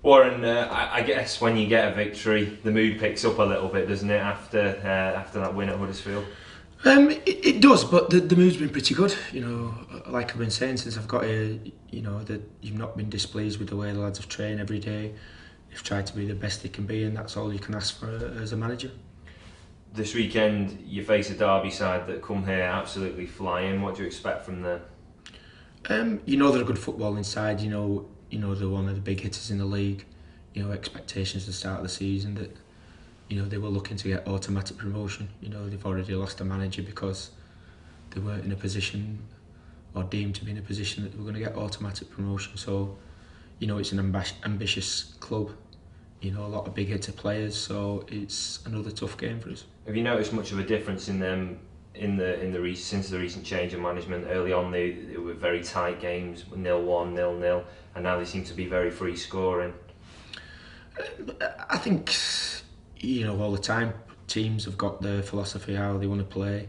Warren, I guess when you get a victory, the mood picks up a little bit, doesn't it? After that win at Huddersfield. It does, but the mood's been pretty good. Like I've been saying since I've got here, that you've not been displeased with the way the lads have trained every day. They've tried to be the best they can be, and that's all you can ask for as a manager. This weekend, you face a Derby side that come here absolutely flying. What do you expect from them? They're a good footballing side. They're one of the big hitters in the league. Expectations at the start of the season that they were looking to get automatic promotion. They've already lost a manager because they weren't in a position or deemed to be in a position that they were going to get automatic promotion. So, it's an ambitious club. A lot of big hitter players, so it's another tough game for us. Have you noticed much of a difference in them since the recent change of management? Early on, they were very tight games, 0-1, 0-0, and now they seem to be very free scoring. I think all the time teams have got their philosophy how they want to play.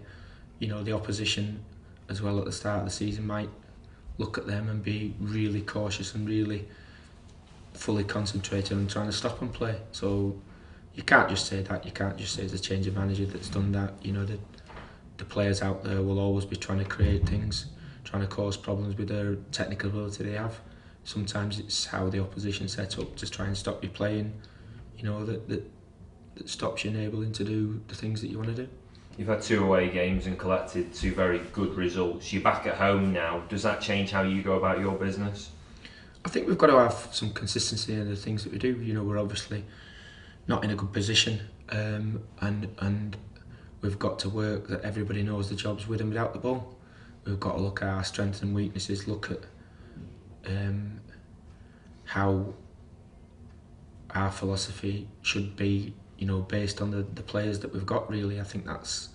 The opposition as well at the start of the season might look at them and be really cautious and really fully concentrated on trying to stop and play. So you can't just say that. You can't just say it's a change of manager that's done that. The players out there will always be trying to create things, trying to cause problems with their technical ability they have. Sometimes it's how the opposition set up to try and stop you playing, that stops you enabling to do the things that you want to do. You've had 2 away games and collected 2 very good results. You're back at home now. Does that change how you go about your business? I think we've got to have some consistency in the things that we do. We're obviously not in a good position, and we've got to work that everybody knows the job's with and without the ball. We've got to look at our strengths and weaknesses, look at how our philosophy should be, based on the players that we've got. Really, I think that's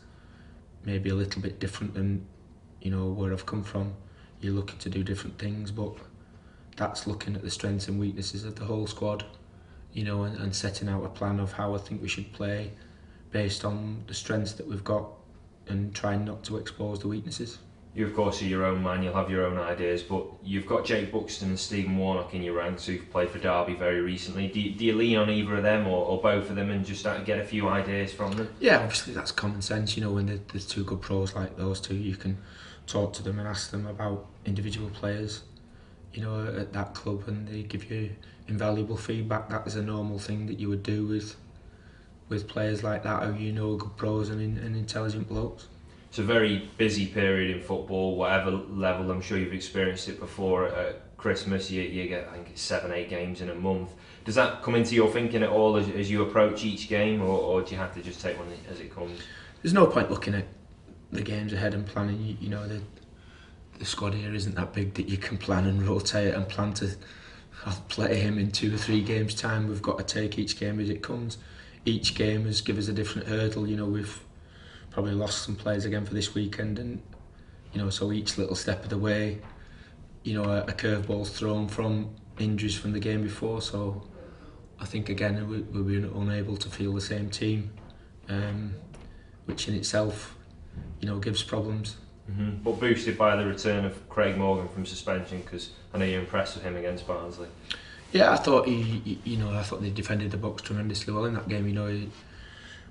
maybe a little bit different than where I've come from. You're looking to do different things, but that's looking at the strengths and weaknesses of the whole squad, and setting out a plan of how I think we should play based on the strengths that we've got and trying not to expose the weaknesses. You, of course, are your own man, you'll have your own ideas, but you've got Jake Buxton and Stephen Warnock in your ranks who've played for Derby very recently. Do you lean on either of them or both of them and just get a few ideas from them? Yeah, obviously that's common sense. When there's 2 good pros like those two, you can talk to them and ask them about individual players at that club, and they give you invaluable feedback. That is a normal thing that you would do with players like that who good pros and intelligent blokes. It's a very busy period in football, whatever level. I'm sure you've experienced it before. At Christmas, you get, I think it's 7-8 games in a month. Does that come into your thinking at all as you approach each game, or do you have to just take one as it comes? There's no point looking at the games ahead and planning. The squad here isn't that big that you can plan and rotate and plan to play him in 2 or 3 games time. We've got to take each game as it comes. Each game has given us a different hurdle. We've probably lost some players again for this weekend, and so each little step of the way, a curveball's thrown from injuries from the game before. So I think again we've been unable to field the same team, which in itself gives problems. Mm-hmm. But boosted by the return of Craig Morgan from suspension, because I know you're impressed with him against Barnsley. Yeah, I thought I thought they defended the box tremendously well in that game.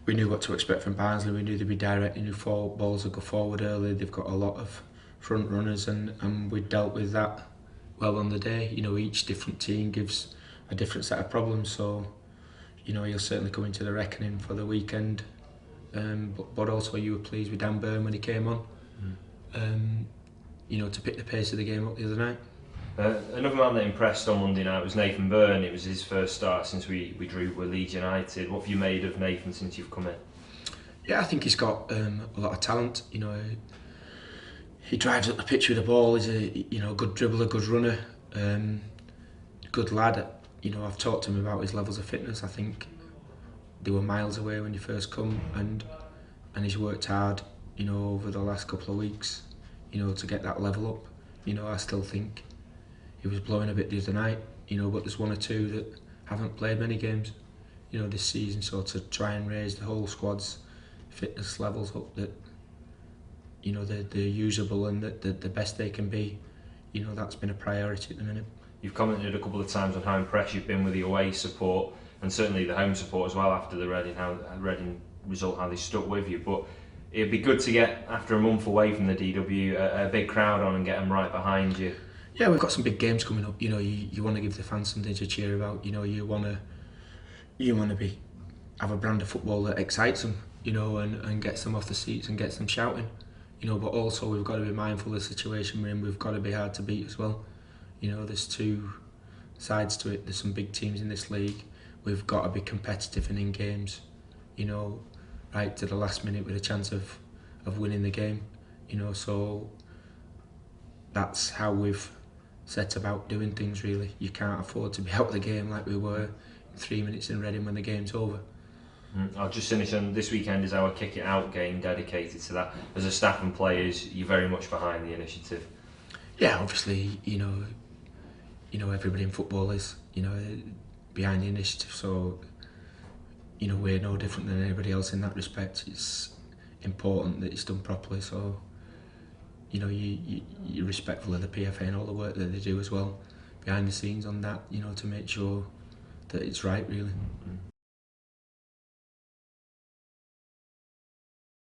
We knew what to expect from Barnsley. We knew they'd be direct. We knew balls would go forward early. They've got a lot of front runners, and we dealt with that well on the day. Each different team gives a different set of problems. So, you'll certainly come into the reckoning for the weekend. But also you were pleased with Dan Burn when he came on. To pick the pace of the game up the other night. Another man that impressed on Monday night was Nathan Byrne. It was his first start since we drew with Leeds United. What have you made of Nathan since you've come in? Yeah, I think he's got a lot of talent. He drives up the pitch with the ball. He's a good dribbler, good runner, good lad. I've talked to him about his levels of fitness. I think they were miles away when he first come, and he's worked hard over the last couple of weeks to get that level up. I still think he was blowing a bit the other night, but there's 1 or 2 that haven't played many games this season, so to try and raise the whole squad's fitness levels up, that they're usable and that the best they can be, that's been a priority at the minute. You've commented a couple of times on how impressed you've been with the away support and certainly the home support as well after the Reading result, how they stuck with you. But it'd be good to get, after a month away from the DW, a big crowd on and get them right behind you. Yeah, we've got some big games coming up. You want to give the fans something to cheer about. You want to have a brand of football that excites them. And gets them off the seats and gets them shouting. But also we've got to be mindful of the situation we're in. We've got to be hard to beat as well. There's two sides to it. There's some big teams in this league. We've got to be competitive and in games. Right to the last minute with a chance of winning the game. So that's how we've set about doing things. Really, you can't afford to be out of the game like we were 3 minutes in Reading when the game's over. I'll just finish on this weekend is our Kick It Out game dedicated to that. As a staff and players, you're very much behind the initiative. Yeah, obviously, everybody in football is, behind the initiative. So, we're no different than anybody else in that respect. It's important that it's done properly. So, you're respectful of the PFA and all the work that they do as well behind the scenes on that. To make sure that it's right, really.